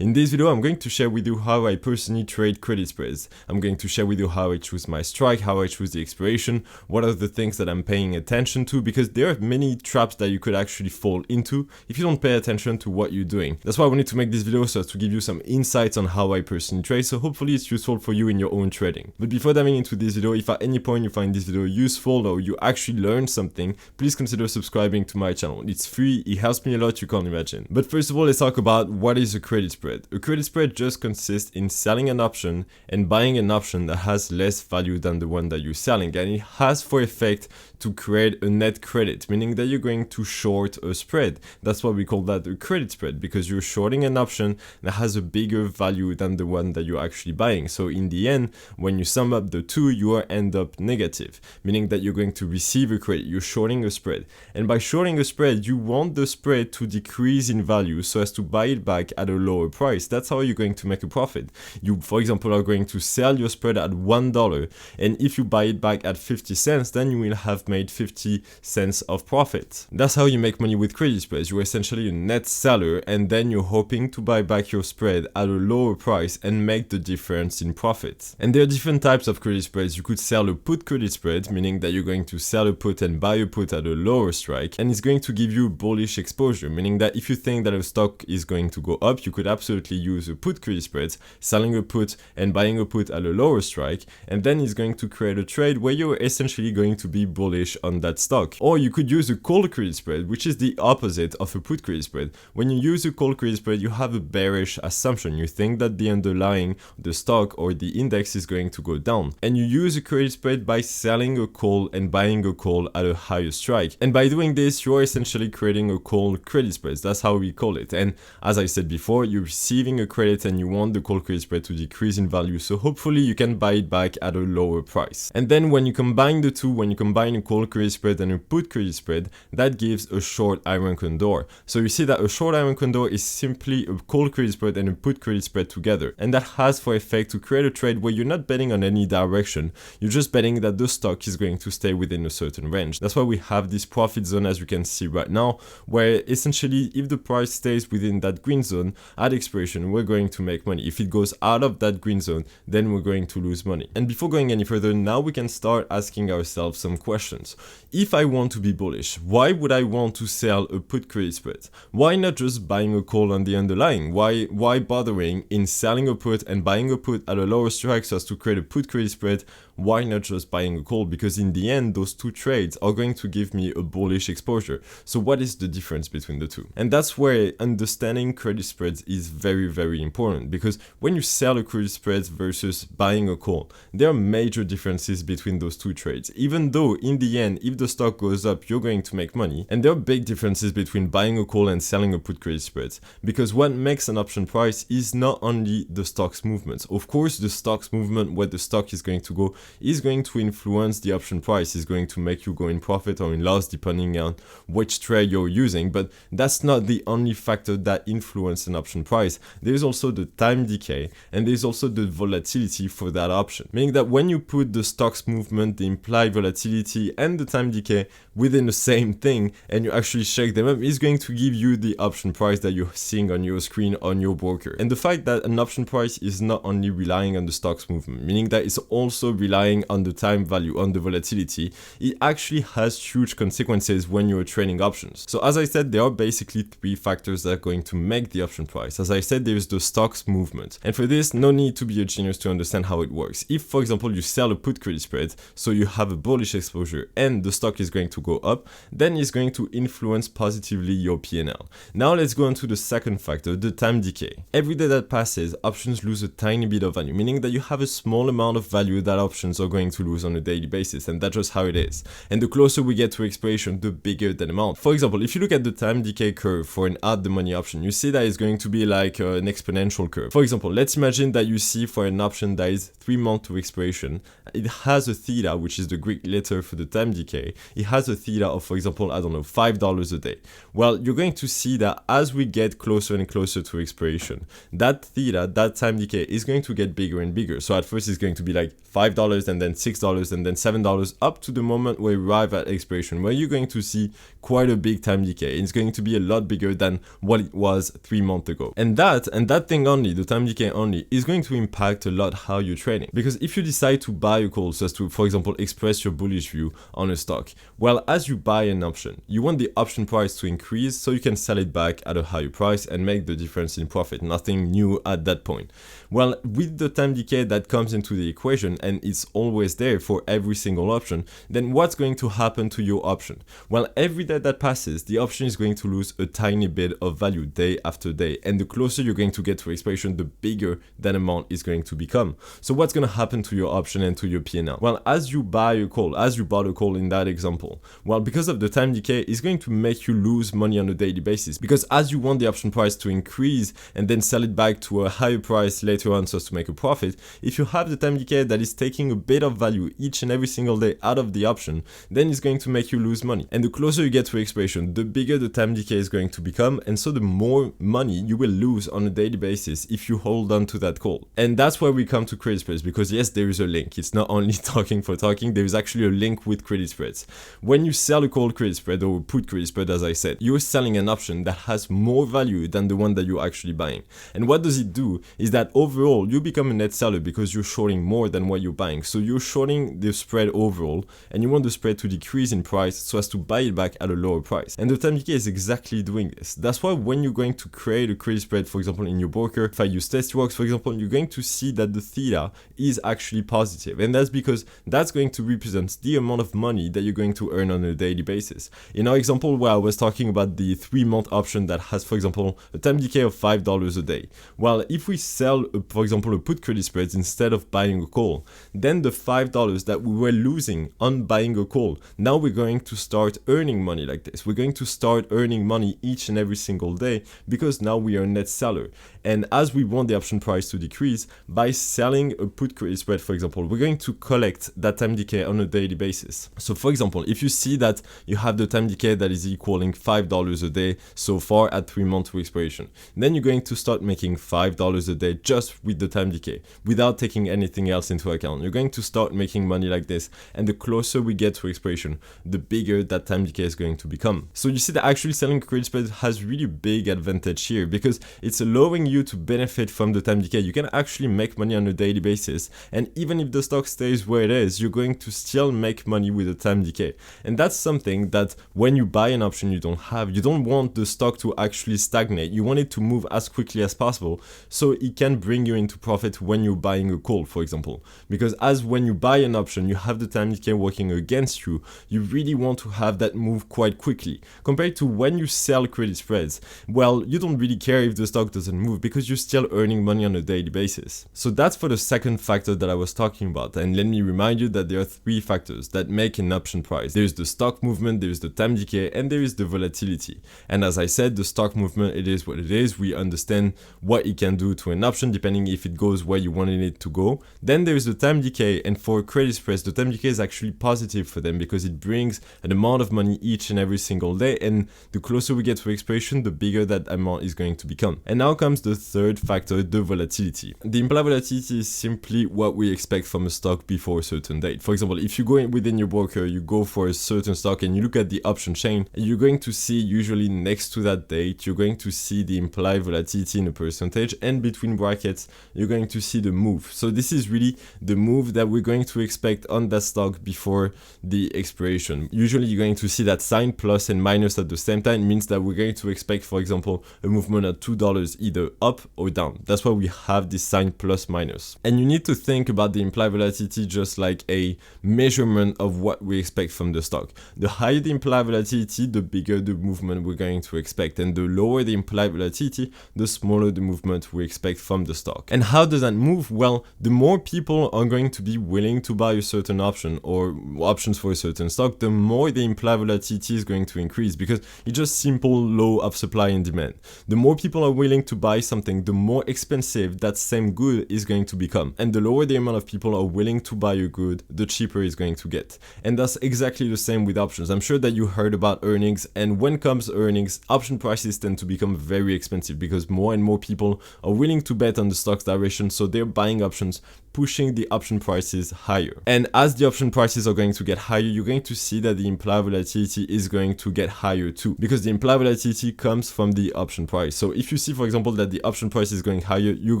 In this video, I'm going to share with you how I personally trade credit spreads. I'm going to share with you how I choose my strike, how I choose the expiration, what are the things that I'm paying attention to, because there are many traps that you could actually fall into if you don't pay attention to what you're doing. That's why I wanted to make this video, so as to give you some insights on how I personally trade, so hopefully it's useful for you in your own trading. But before diving into this video, if at any point you find this video useful or you actually learn something, please consider subscribing to my channel. It's free, it helps me a lot, you can't imagine. But first of all, let's talk about what is a credit spread. A credit spread just consists in selling an option and buying an option that has less value than the one that you're selling, and it has for effect to create a net credit, meaning that you're going to short a spread. That's why we call that a credit spread, because you're shorting an option that has a bigger value than the one that you're actually buying. So in the end, when you sum up the two, you end up negative, meaning that you're going to receive a credit. You're shorting a spread, and by shorting a spread, you want the spread to decrease in value so as to buy it back at a lower price. That's how you're going to make a profit. You, for example, are going to sell your spread at $1, and if you buy it back at 50 cents, then you will have made 50 cents of profit. That's how you make money with credit spreads. You're essentially a net seller, and then you're hoping to buy back your spread at a lower price and make the difference in profit. And there are different types of credit spreads. You could sell a put credit spread, meaning that you're going to sell a put and buy a put at a lower strike, and it's going to give you bullish exposure, meaning that if you think that a stock is going to go up, you could absolutely use a put credit spread, selling a put and buying a put at a lower strike, and then it's going to create a trade where you're essentially going to be bullish on that stock. Or you could use a call credit spread, which is the opposite of a put credit spread. When you use a call credit spread, you have a bearish assumption. You think that the underlying, the stock or the index is going to go down, and you use a credit spread by selling a call and buying a call at a higher strike. And by doing this, you're essentially creating a call credit spread. That's how we call it. And as I said before, you're receiving a credit and you want the call credit spread to decrease in value, so hopefully you can buy it back at a lower price. And then when you combine the two, when you combine a call credit spread and a put credit spread, that gives a short iron condor. So you see that a short iron condor is simply a call credit spread and a put credit spread together, and that has for effect to create a trade where you're not betting on any direction, you're just betting that the stock is going to stay within a certain range. That's why we have this profit zone, as you can see right now, where essentially if the price stays within that green zone at expiration, we're going to make money. If it goes out of that green zone, then we're going to lose money. And before going any further, now we can start asking ourselves some questions. If I want to be bullish, why would I want to sell a put credit spread? Why not just buying a call on the underlying? Why bothering in selling a put and buying a put at a lower strike so as to create a put credit spread? Why not just buying a call? Because in the end, those two trades are going to give me a bullish exposure. So what is the difference between the two? And that's where understanding credit spreads is very, very important, because when you sell a credit spread versus buying a call, there are major differences between those two trades. Even though in the end, if the stock goes up, you're going to make money. And there are big differences between buying a call and selling a put credit spread, because what makes an option price is not only the stock's movement. Of course, the stock's movement, where the stock is going to go, is going to influence the option price, is going to make you go in profit or in loss depending on which trade you're using, but that's not the only factor that influences an option price. There's also the time decay, and there's also the volatility for that option, meaning that when you put the stock's movement, the implied volatility and the time decay within the same thing and you actually shake them up, it's going to give you the option price that you're seeing on your screen on your broker. And the fact that an option price is not only relying on the stock's movement, meaning that it's also relying on the time value, on the volatility, it actually has huge consequences when you're trading options. So as I said, there are basically three factors that are going to make the option price. As I said, there's the stock's movement, and for this, no need to be a genius to understand how it works. If, for example, you sell a put credit spread, so you have a bullish exposure and the stock is going to go up, then it's going to influence positively your P&L. Now let's go on to the second factor, the time decay. Every day that passes, options lose a tiny bit of value, meaning that you have a small amount of value that options are going to lose on a daily basis, and that's just how it is. And the closer we get to expiration, the bigger the amount. For example, if you look at the time decay curve for an at the money option, you see that it's going to be like an exponential curve. For example, let's imagine that you see for an option that is 3 months to expiration, it has a theta, which is the Greek letter for the time decay. It has a theta of, for example, I don't know, $5 a day. Well, you're going to see that as we get closer and closer to expiration, that theta, that time decay, is going to get bigger and bigger. So at first it's going to be like $5 and then $6 and then $7 up to the moment where you arrive at expiration, where you're going to see quite a big time decay. It's going to be a lot bigger than what it was 3 months ago. And that thing only, the time decay only, is going to impact a lot how you're trading. Because if you decide to buy a call so as to, for example, express your bullish view on a stock, well, as you buy an option, you want the option price to increase so you can sell it back at a higher price and make the difference in profit. Nothing new at that point. Well, with the time decay that comes into the equation, and it's always there for every single option, then what's going to happen to your option? Well, every day that passes, the option is going to lose a tiny bit of value day after day, and the closer you're going to get to expiration, the bigger that amount is going to become. So what's going to happen to your option and to your P&L? Well, as you buy a call, as you bought a call in that example, well, because of the time decay, it's going to make you lose money on a daily basis, because as you want the option price to increase and then sell it back to a higher price later on so as to make a profit, if you have the time decay that is taking a bit of value each and every single day out of the option, then it's going to make you lose money. And the closer you get to expiration, the bigger the time decay is going to become, and so the more money you will lose on a daily basis if you hold on to that call. And that's where we come to credit spreads, because yes, there is a link. It's not only talking for talking, there is actually a link with credit spreads. When you sell a call credit spread or put credit spread, as I said, you're selling an option that has more value than the one that you're actually buying. And what does it do is that overall you become a net seller because you're shorting more than what you're buying. So you're shorting the spread overall, and you want the spread to decrease in price so as to buy it back at a lower price. And the time decay is exactly doing this. That's why when you're going to create a credit spread, for example, in your broker, if I use Testworks, for example, you're going to see that the theta is actually positive. And that's because that's going to represent the amount of money that you're going to earn on a daily basis. In our example where I was talking about the 3-month option that has, for example, a time decay of $5 a day. Well, if we sell, for example, a put credit spreads instead of buying a call, then the $5 that we were losing on buying a call, now we're going to start earning money like this. We're going to start earning money each and every single day because now we are a net seller. And as we want the option price to decrease, by selling a put credit spread, for example, we're going to collect that time decay on a daily basis. So for example, if you see that you have the time decay that is equaling $5 a day so far at 3 months to expiration, then you're going to start making $5 a day just with the time decay without taking anything else into account. You're going to start making money like this, and the closer we get to expiration, the bigger that time decay is going to become. So you see that actually selling credit spread has really big advantage here because it's allowing you to benefit from the time decay. You can actually make money on a daily basis, and even if the stock stays where it is, you're going to still make money with the time decay. And that's something that when you buy an option you don't have. You don't want the stock to actually stagnate. You want it to move as quickly as possible so it can bring you into profit when you're buying a call, for example. Because as when you buy an option, you have the time decay working against you, you really want to have that move quite quickly. Compared to when you sell credit spreads, well, you don't really care if the stock doesn't move because you're still earning money on a daily basis. So that's for the second factor that I was talking about. And let me remind you that there are 3 factors that make an option price. There's the stock movement, there's the time decay, and there is the volatility. And as I said, the stock movement, it is what it is. We understand what it can do to an option depending if it goes where you wanted it to go. Then there is the time decay, and for credit spreads, the time decay is actually positive for them because it brings an amount of money each and every single day, and the closer we get to expiration, the bigger that amount is going to become. And now comes the third factor, the volatility. The implied volatility is simply what we expect from a stock before a certain date. For example, if you go within your broker, you go for a certain stock and you look at the option chain, you're going to see usually next to that date, you're going to see the implied volatility in a percentage, and between brackets, you're going to see the move. So this is really the move that we're going to expect on that stock before the expiration. Usually you're going to see that sign plus and minus at the same time. It means that we're going to expect, for example, a movement at $2 either up or down. That's why we have this sign plus minus. And you need to think about the implied volatility just like a measurement of what we expect from the stock. The higher the implied volatility, the bigger the movement we're going to expect, and the lower the implied volatility, the smaller the movement we expect from the stock. And how does that move? Well, the more people are going to be willing to buy a certain option or options for a certain stock, the more the implied volatility is going to increase because it's just simple law of supply and demand. The more people are willing to buy something, the more expensive that same good is going to become. And the lower the amount of people are willing to buy a good, the cheaper it's going to get. And that's exactly the same with options. I'm sure that you heard about earnings, and when comes earnings, option prices tend to become very expensive because more and more people are willing to bet on the stock's direction, so they're buying options pushing the option prices higher. And as the option prices are going to get higher, you're going to see that the implied volatility is going to get higher too, because the implied volatility comes from the option price. So if you see, for example, that the option price is going higher, you're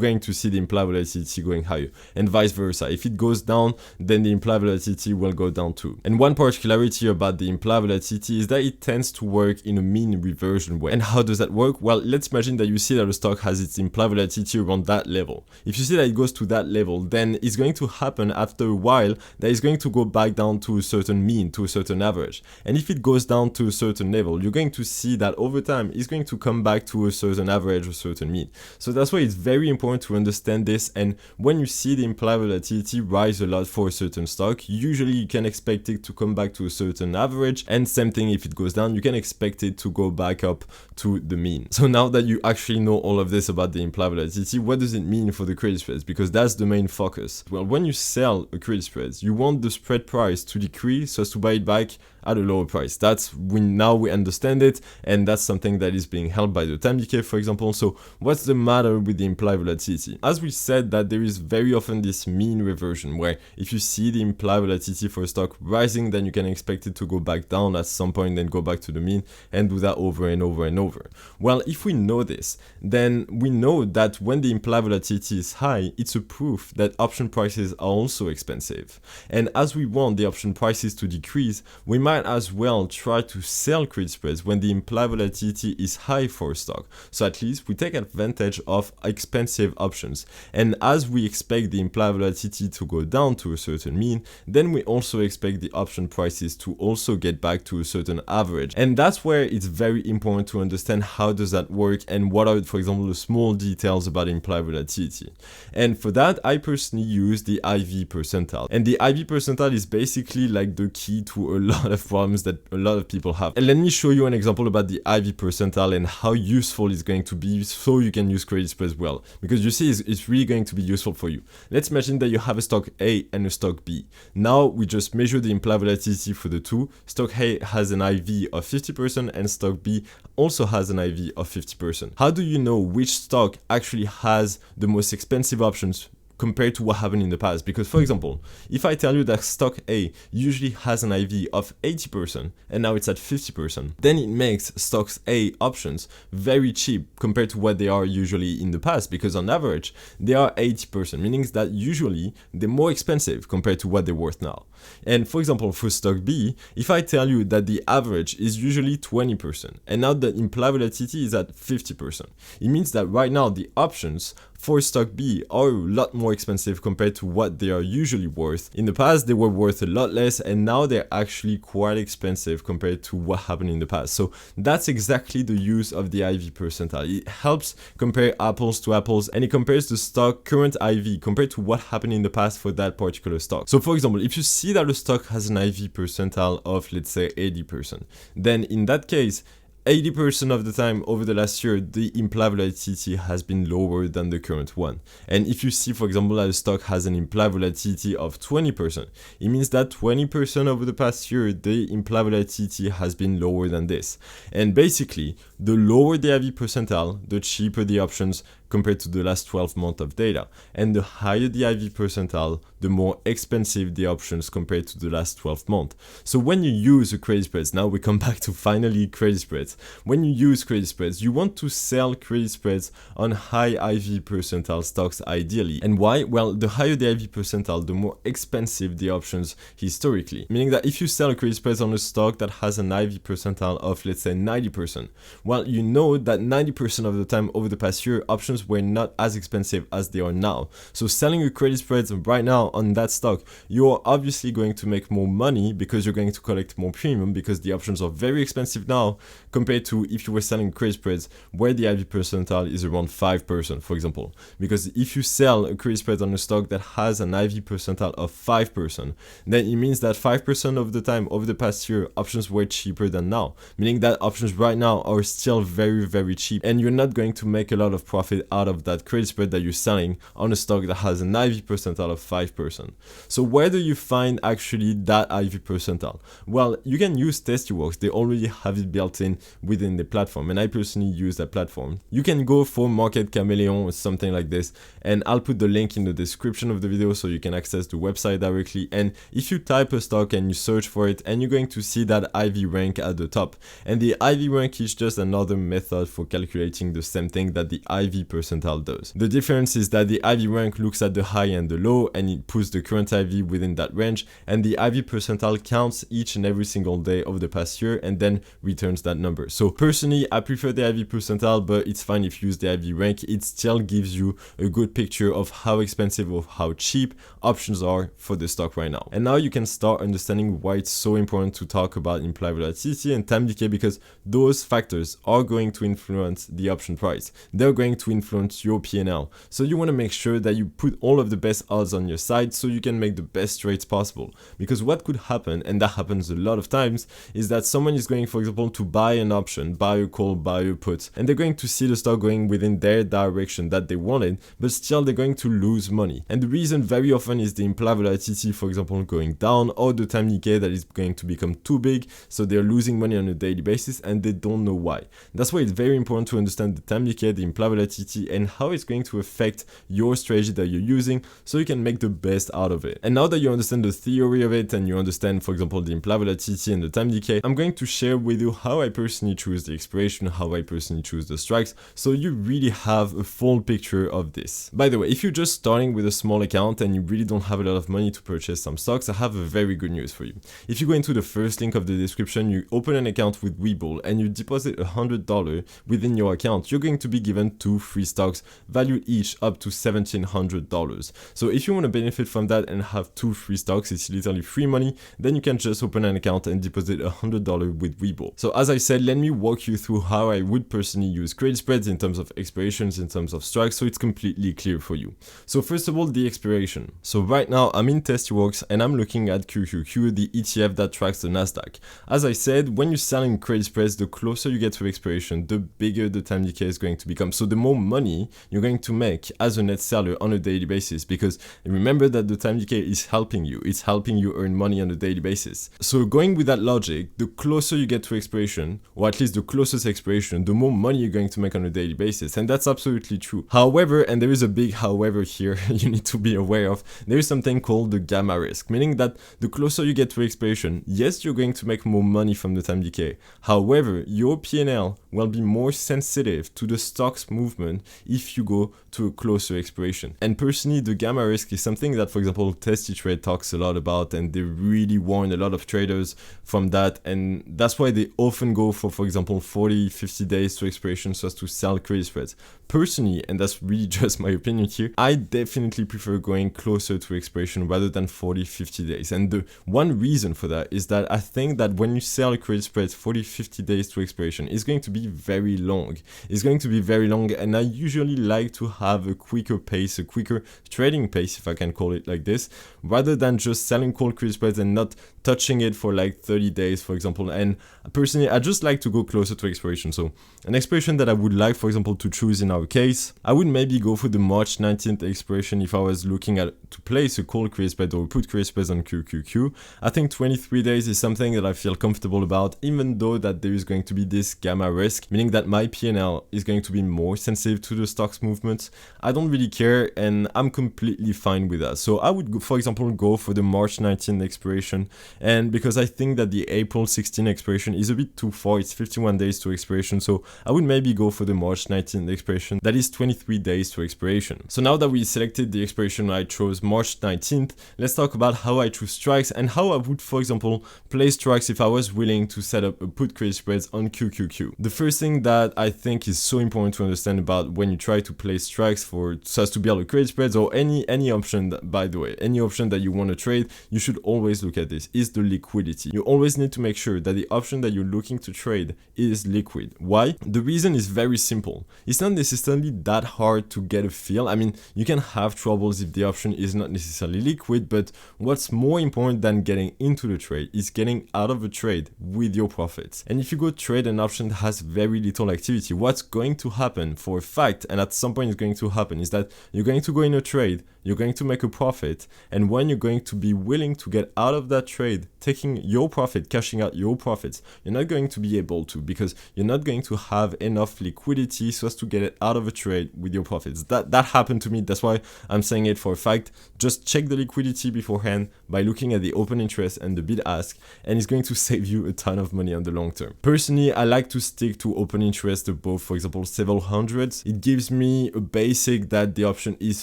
going to see the implied volatility going higher, and vice versa. If it goes down, then the implied volatility will go down too. And one particularity about the implied volatility is that it tends to work in a mean reversion way. And how does that work? Well, let's imagine that you see that a stock has its implied volatility around that level. If you see that it goes to that level, then it's going to happen after a while that it's going to go back down to a certain mean, to a certain average. And if it goes down to a certain level, you're going to see that over time it's going to come back to a certain average or certain mean. So that's why it's very important to understand this. And when you see the implied volatility rise a lot for a certain stock, usually you can expect it to come back to a certain average, and same thing if it goes down, you can expect it to go back up to the mean. So now that you actually know all of this about the implied volatility, what does it mean for the credit spreads? Because that's the main focus. Well, when you sell a credit spread, you want the spread price to decrease so as to buy it back at a lower price. That's now we understand it, and that's something that is being held by the time decay, for example. So what's the matter with the implied volatility? As we said, that there is very often this mean reversion where if you see the implied volatility for a stock rising, then you can expect it to go back down at some point, then go back to the mean, and do that over and over and over. Well, if we know this, then we know that when the implied volatility is high, it's a proof that option prices are also expensive. And as we want the option prices to decrease, we might as well try to sell credit spreads when the implied volatility is high for a stock. So at least we take advantage of expensive options. And as we expect the implied volatility to go down to a certain mean, then we also expect the option prices to also get back to a certain average. And that's where it's very important to understand how does that work and what are, for example, the small details about implied volatility. And for that, I personally use the IV percentile. And the IV percentile is basically like the key to a lot of problems that a lot of people have. And let me show you an example about the IV percentile and how useful it's going to be so you can use credit spreads well. Because you see, it's really going to be useful for you. Let's imagine that you have a stock A and a stock B. Now we just measure the implied volatility for the two. Stock A has an IV of 50% and stock B also has an IV of 50%. How do you know which stock actually has the most expensive options compared to what happened in the past? Because, for example, if I tell you that stock A usually has an IV of 80% and now it's at 50%, then it makes stocks A options very cheap compared to what they are usually in the past, because on average they are 80%, meaning that usually they're more expensive compared to what they're worth now. And for example, for stock B, if I tell you that the average is usually 20% and now the implied volatility is at 50%, it means that right now the options for stock B are a lot more expensive compared to what they are usually worth. In the past, they were worth a lot less, and now they're actually quite expensive compared to what happened in the past. So that's exactly the use of the IV percentile. It helps compare apples to apples, and it compares the stock current IV compared to what happened in the past for that particular stock. So for example, if you see that a stock has an IV percentile of, let's say, 80%, then in that case, 80% of the time over the last year, the implied volatility has been lower than the current one. And if you see, for example, that a stock has an implied volatility of 20%, it means that 20% over the past year, the implied volatility has been lower than this. And basically, the lower the IV percentile, the cheaper the options compared to the last 12 months of data. And the higher the IV percentile, the more expensive the options compared to the last 12 months. So when you use a credit spreads, now we come back to finally credit spreads. When you use credit spreads, you want to sell credit spreads on high IV percentile stocks ideally. And why? Well, the higher the IV percentile, the more expensive the options historically. Meaning that if you sell a credit spreads on a stock that has an IV percentile of, let's say, 90%, well, you know that 90% of the time over the past year, options were not as expensive as they are now. So selling a credit spreads right now on that stock, you're obviously going to make more money because you're going to collect more premium because the options are very expensive now compared to if you were selling credit spreads where the IV percentile is around 5%, for example. Because if you sell a credit spread on a stock that has an IV percentile of 5%, then it means that 5% of the time over the past year, options were cheaper than now, meaning that options right now are still very, very cheap and you're not going to make a lot of profit out of that credit spread that you're selling on a stock that has an IV percentile of 5%. So where do you find actually that IV percentile? Well, you can use Tastyworks. They already have it built in within the platform, and I personally use that platform. You can go for Market Chameleon or something like this, and I'll put the link in the description of the video so you can access the website directly. And if you type a stock and you search for it, and you're going to see that IV rank at the top, and the IV rank is just another method for calculating the same thing that the IV percentile does. The difference is that the IV rank looks at the high and the low, and it puts the current IV within that range, and the IV percentile counts each and every single day of the past year and then returns that number. So personally, I prefer the IV percentile, but it's fine if you use the IV rank. It still gives you a good picture of how expensive or how cheap options are for the stock right now. And now you can start understanding why it's so important to talk about implied volatility and time decay, because those factors are going to influence the option price. They're going to influence your P&L. So you want to make sure that you put all of the best odds on your side so you can make the best trades possible. Because what could happen, and that happens a lot of times, is that someone is going, for example, to buy an option, buy a call, buy a put, and they're going to see the stock going within their direction that they wanted, but still they're going to lose money. And the reason very often is the implied volatility, for example, going down, or the time decay that is going to become too big, so they're losing money on a daily basis and they don't know why. That's why it's very important to understand the time decay, the implied volatility, and how it's going to affect your strategy that you're using so you can make the best out of it. And now that you understand the theory of it and you understand, for example, the implied volatility and the time decay, I'm going to share with you how I personally choose the expiration, how I personally choose the strikes, so you really have a full picture of this. By the way, if you're just starting with a small account and you really don't have a lot of money to purchase some stocks, I have a very good news for you. If you go into the first link of the description, you open an account with Webull and you deposit $100 within your account, you're going to be given 2 free stocks valued each up to $1,700. So if you want to benefit from that and have 2 free stocks, it's literally free money, then you can just open an account and deposit $100 with Webull. So as I said, let me walk you through how I would personally use credit spreads in terms of expirations, in terms of strikes, so it's completely clear for you. So first of all, the expiration. So right now I'm in Tastyworks and I'm looking at QQQ, the ETF that tracks the Nasdaq. As I said, when you're selling credit spreads, the closer you get to expiration, the bigger the time decay is going to become. So the more money you're going to make as a net seller on a daily basis, because remember that the time decay is helping you. It's helping you earn money on a daily basis. So going with that logic, the closer you get to expiration, or at least the closest expiration, the more money you're going to make on a daily basis. And that's absolutely true. However, and there is a big however here you need to be aware of, there is something called the gamma risk, meaning that the closer you get to expiration, yes, you're going to make more money from the time decay. However, your P&L will be more sensitive to the stock's movement if you go to a closer expiration. And personally, the gamma risk is something that, for example, Tastytrade talks a lot about, and they really warn a lot of traders from that. And that's why they often go for example, 40-50 days to expiration so as to sell credit spreads. Personally, and that's really just my opinion here, I definitely prefer going closer to expiration rather than 40-50 days. And the one reason for that is that I think that when you sell a credit spread 40-50 days to expiration, it's going to be very long. It's going to be very long, and I usually like to have a quicker pace, a quicker trading pace, if I can call it like this, rather than just selling cold credit spreads and not touching it for like 30 days, for example. And personally, I just like to go closer to expiration. So an expiration that I would like, for example, to choose in our case, I would maybe go for the March 19th expiration if I was looking at to place a call credit spread or put credit spreads on QQQ. I think 23 days is something that I feel comfortable about, even though that there is going to be this gamma risk, meaning that my P&L is going to be more sensitive to the stock's movements. I don't really care, and I'm completely fine with that. So I would, for example, go for the March 19th expiration, and because I think that the April 16th expiration is a bit too far, it's 51 days to expiration, so I would maybe go for the March 19th expiration, that is 23 days to expiration. So now that we selected the expiration, I chose March 19th, let's talk about how I choose strikes and how I would, for example, place strikes if I was willing to set up a put credit spreads on QQQ. The first thing that I think is so important to understand about when you try to place strikes for so as to build a credit spreads or any option, by the way, any option that you want to trade, you should always look at this, is the liquidity. You always need to make sure that the option that you're looking to trade is liquid. Why? The reason is very simple. It's not necessarily that hard to get a feel. I mean, you can have troubles if the option is not necessarily liquid, but what's more important than getting into the trade is getting out of a trade with your profits. And if you go trade an option that has very little activity, what's going to happen for a fact, and at some point it's going to happen, is that you're going to go in a trade, you're going to make a profit, and when you're going to be willing to get out of that trade, taking your profit, cashing out your profits, you're not going to be able to, because you're not going to have enough liquidity so as to get it out of a trade with your profits. That happened to me. That's why I'm saying it for a fact. Just check the liquidity beforehand by looking at the open interest and the bid ask, and it's going to save you a ton of money on the long term. Personally, I like to stick to open interest above, for example, several hundreds. It gives me a basic that the option is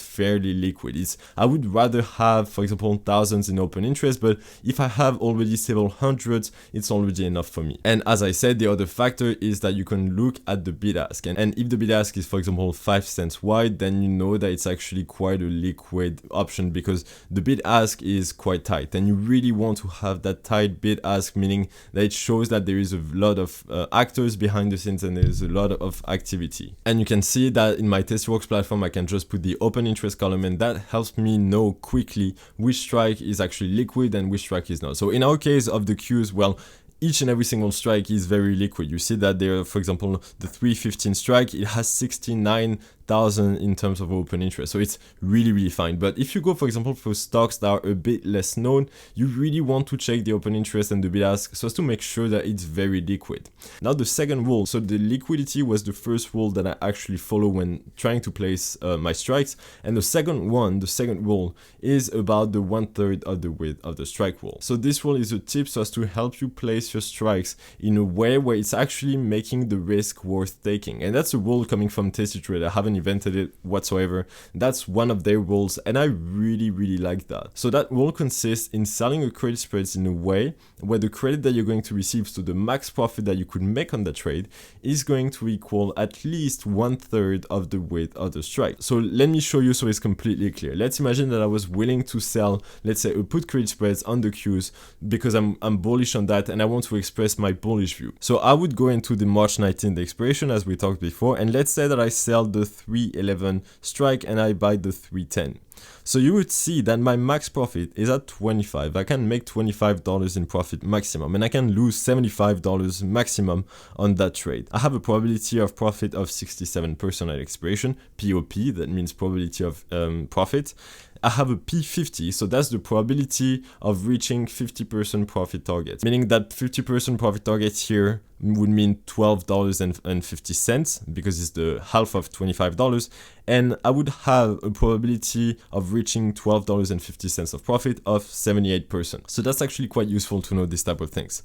fairly liquid. I would rather have, for example, thousands in open interest, but if I have already several hundreds, it's already enough for me. And as I said, the other factor is that you can look at the bid ask, and if the bid ask is, for example, 5 cents wide, then you know that it's actually quite a liquid option, because the bid ask is quite tight, and you really want to have that tight bid ask, meaning that it shows that there is a lot of actors behind the scenes and there is a lot of activity. And you can see that in my Testworks platform, I can just put the open interest column, and that helps me know quickly which strike is actually liquid and which strike is not. So in our case of the Qs, well, each and every single strike is very liquid. You see that there, for example, the 315 strike, it has 69,000 in terms of open interest. So it's really fine. But if you go, for example, for stocks that are a bit less known, you really want to check the open interest and the bid ask so as to make sure that it's very liquid. Now the second rule, so the liquidity was the first rule that I actually follow when trying to place my strikes. And the second rule is about the 1/3 of the width of the strike rule. So this rule is a tip so as to help you place your strikes in a way where it's actually making the risk worth taking. And that's a rule coming from Tasty Trade. I haven't invented it whatsoever. That's one of their rules, and I really like that. So that rule consists in selling a credit spreads in a way where the credit that you're going to receive, so the max profit that you could make on that trade, is going to equal at least 1/3 of the width of the strike. So let me show you so it's completely clear. Let's imagine that I was willing to sell, let's say, a put credit spreads on the Qs because I'm bullish on that and I want to express my bullish view. So I would go into the March 19th expiration as we talked before, and let's say that I sell the 311 strike and I buy the 310. So you would see that my max profit is at 25. I can make $25 in profit maximum, and I can lose $75 maximum on that trade. I have a probability of profit of 67% at expiration, POP, that means probability of profit. I have a P50, so that's the probability of reaching 50% profit target, meaning that 50% profit target here would mean $12.50 because it's the half of $25, and I would have a probability of reaching $12.50 of profit of 78%. So that's actually quite useful to know this type of things.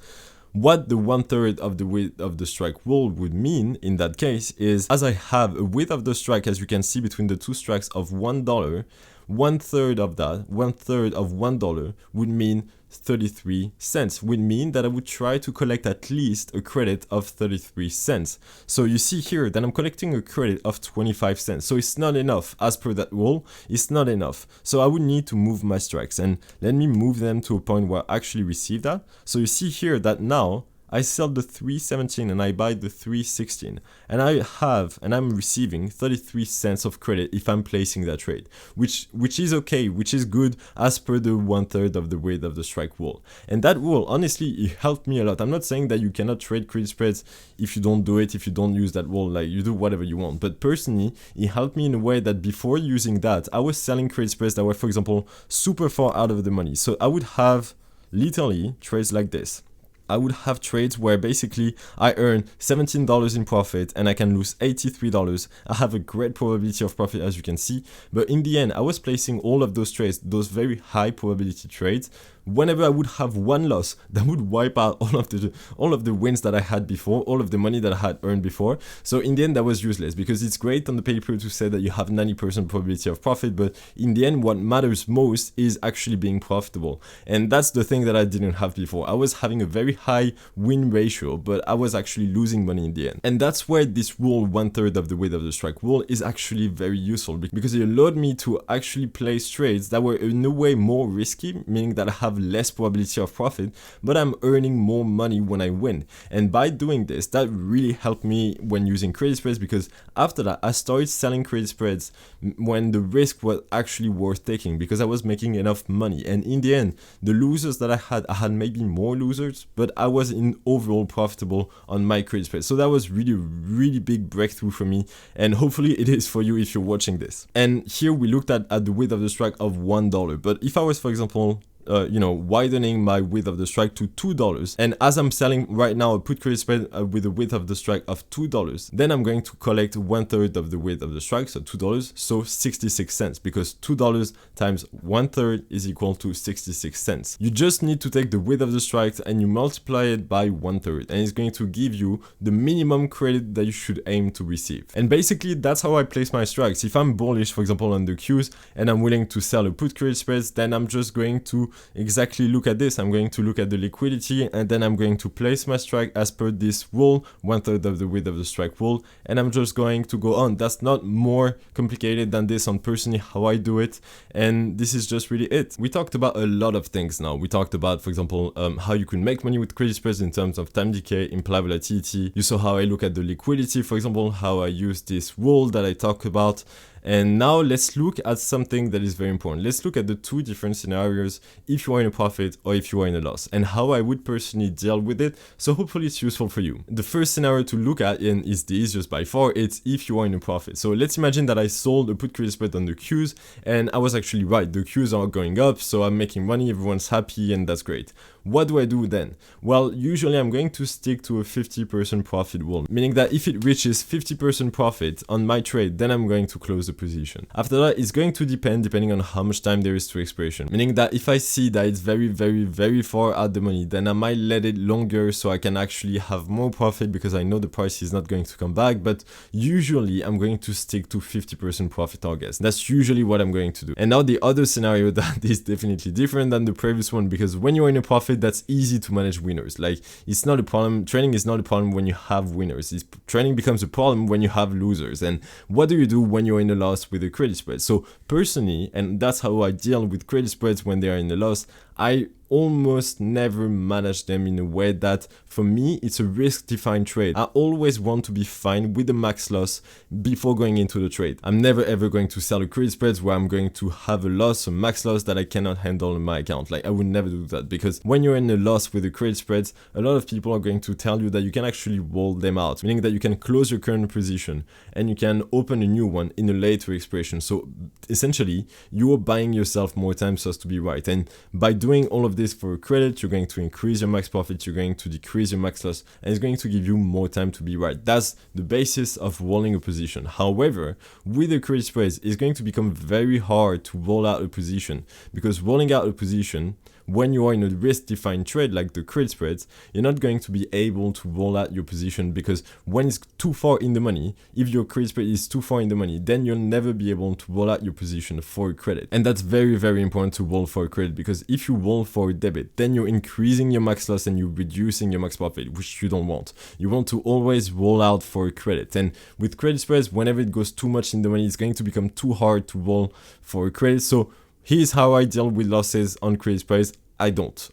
What the 1/3 of the width of the strike rule would mean in that case is, as I have a width of the strike, as you can see between the two strikes of $1, 1/3 of that, 1/3 of $1 would mean 33 cents, would mean that I would try to collect at least a credit of 33 cents. So you see here that I'm collecting a credit of 25 cents. So it's not enough. As per that rule, it's not enough. So I would need to move my strikes, and let me move them to a point where I actually receive that. So you see here that now I sell the 317 and I buy the 316, and I'm receiving 33 cents of credit if I'm placing that trade, which is okay, which is good as per the 1/3 of the width of the strike rule. And that rule, honestly, it helped me a lot. I'm not saying that you cannot trade credit spreads if you don't do it, if you don't use that rule, like you do whatever you want. But personally, it helped me in a way that before using that, I was selling credit spreads that were, for example, super far out of the money. So I would have literally trades like this. I would have trades where basically I earn $17 in profit and I can lose $83. I have a great probability of profit, as you can see, but in the end I was placing all of those trades, those very high probability trades. Whenever I would have one loss, that would wipe out all of the wins that I had before, all of the money that I had earned before. So in the end, that was useless, because it's great on the paper to say that you have 90% probability of profit, but in the end, what matters most is actually being profitable. And that's the thing that I didn't have before. I was having a very high win ratio, but I was actually losing money in the end. And that's where this rule, 1/3 of the width of the strike rule, is actually very useful, because it allowed me to actually place trades that were in a way more risky, meaning that I have have less probability of profit, but I'm earning more money when I win. And by doing this, that really helped me when using credit spreads, because after that I started selling credit spreads when the risk was actually worth taking, because I was making enough money. And in the end, the losers that I had maybe more losers, but I was in overall profitable on my credit spread. So that was really big breakthrough for me, and hopefully it is for you if you're watching this. And here we looked at the width of the strike of $1, but if I was, for example, widening my width of the strike to $2, and as I'm selling right now a put credit spread with a width of the strike of $2, then I'm going to collect 1/3 of the width of the strike, so $2, so 66 cents, because $2 times 1/3 is equal to 66 cents. You just need to take the width of the strike and you multiply it by 1/3, and it's going to give you the minimum credit that you should aim to receive. And basically that's how I place my strikes. If I'm bullish, for example, on the Qs, and I'm willing to sell a put credit spreads, then I'm just going to exactly look at this. I'm going to look at the liquidity, and then I'm going to place my strike as per this rule, 1/3 of the width of the strike rule, and I'm just going to go on. That's not more complicated than this on personally how I do it, and this is just really it. We talked about a lot of things now. We talked about, for example, how you can make money with credit spreads in terms of time decay, implied volatility. You saw how I look at the liquidity, for example, how I use this rule that I talked about. And now let's look at something that is very important. Let's look at the two different scenarios, if you are in a profit or if you are in a loss, and how I would personally deal with it. So hopefully it's useful for you. The first scenario to look at, and is the easiest by far, it's if you are in a profit. So let's imagine that I sold a put credit spread on the Qs, and I was actually right. The Qs are going up, so I'm making money, everyone's happy, and that's great. What do I do then? Well, usually I'm going to stick to a 50% profit rule, meaning that if it reaches 50% profit on my trade, then I'm going to close the position. After that, it's going to depending on how much time there is to expiration, meaning that if I see that it's very far out the money, then I might let it longer so I can actually have more profit, because I know the price is not going to come back. But usually I'm going to stick to 50% profit targets. That's usually what I'm going to do. And now the other scenario that is definitely different than the previous one, because when you're in a profit, that's easy to manage winners. Like, it's not a problem. Trading is not a problem when you have winners. Trading becomes a problem when you have losers. And what do you do when you're in a loss with a credit spread? So personally, and that's how I deal with credit spreads when they are in a loss, I almost never manage them in a way that, for me, it's a risk-defined trade. I always want to be fine with the max loss before going into the trade. I'm never ever going to sell a credit spreads where I'm going to have a loss, a max loss that I cannot handle in my account. Like, I would never do that, because when you're in a loss with the credit spreads, a lot of people are going to tell you that you can actually roll them out, meaning that you can close your current position and you can open a new one in a later expiration. So essentially, you are buying yourself more time so as to be right. And by doing all of this for a credit, you're going to increase your max profit, you're going to decrease your max loss, and it's going to give you more time to be right. That's the basis of rolling a position. However, with the credit spreads, it's going to become very hard to roll out a position, because rolling out a position when you are in a risk-defined trade like the credit spreads, you're not going to be able to roll out your position, because when it's too far in the money, if your credit spread is too far in the money, then you'll never be able to roll out your position for a credit. And that's very important to roll for a credit, because if you roll for a debit, then you're increasing your max loss and you're reducing your max profit, which you don't want. You want to always roll out for a credit. And with credit spreads, whenever it goes too much in the money, it's going to become too hard to roll for a credit. So here's how I deal with losses on credit spreads. I don't.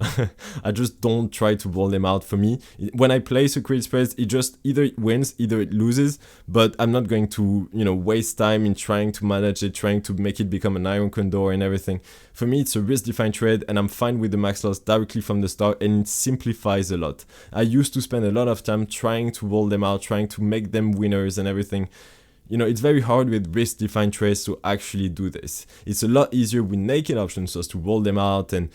I just don't try to roll them out. For me, when I place a credit spread, it just either it wins, either it loses, but I'm not going to, waste time in trying to manage it, trying to make it become an iron condor and everything. For me, it's a risk-defined trade, and I'm fine with the max loss directly from the start, and it simplifies a lot. I used to spend a lot of time trying to roll them out, trying to make them winners and everything. It's very hard with risk-defined trades to actually do this. It's a lot easier with naked options so as to roll them out and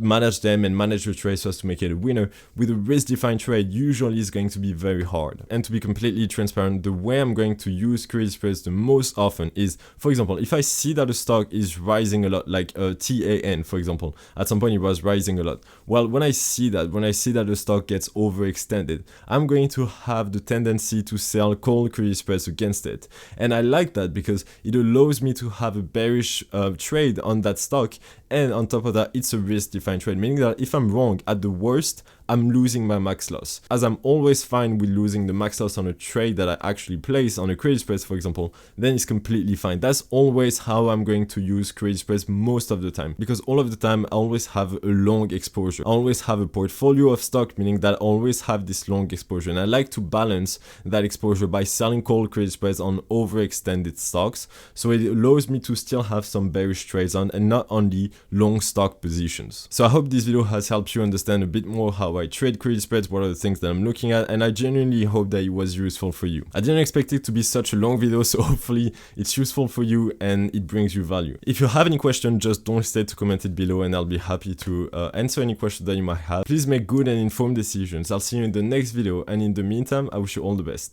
manage them and manage your trade so as to make it a winner. With a risk-defined trade, usually it's going to be very hard. And to be completely transparent, the way I'm going to use credit spreads the most often is, for example, if I see that a stock is rising a lot, like TAN, for example, at some point it was rising a lot. Well, when I see that the stock gets overextended, I'm going to have the tendency to sell call credit spreads against it. And I like that because it allows me to have a bearish trade on that stock, and on top of that, it's a risk-defined trade, meaning that if I'm wrong, at the worst, I'm losing my max loss. As I'm always fine with losing the max loss on a trade that I actually place on a credit spread, for example, then it's completely fine. That's always how I'm going to use credit spreads most of the time, because all of the time I always have a long exposure. I always have a portfolio of stock, meaning that I always have this long exposure, and I like to balance that exposure by selling call credit spreads on overextended stocks, so it allows me to still have some bearish trades on and not only long stock positions. So I hope this video has helped you understand a bit more how I trade credit spreads, what are the things that I'm looking at, and I genuinely hope that it was useful for you. I didn't expect it to be such a long video, so hopefully it's useful for you and it brings you value. If you have any questions, just don't hesitate to comment it below and I'll be happy to answer any questions that you might have. Please make good and informed decisions. I'll see you in the next video, and in the meantime, I wish you all the best.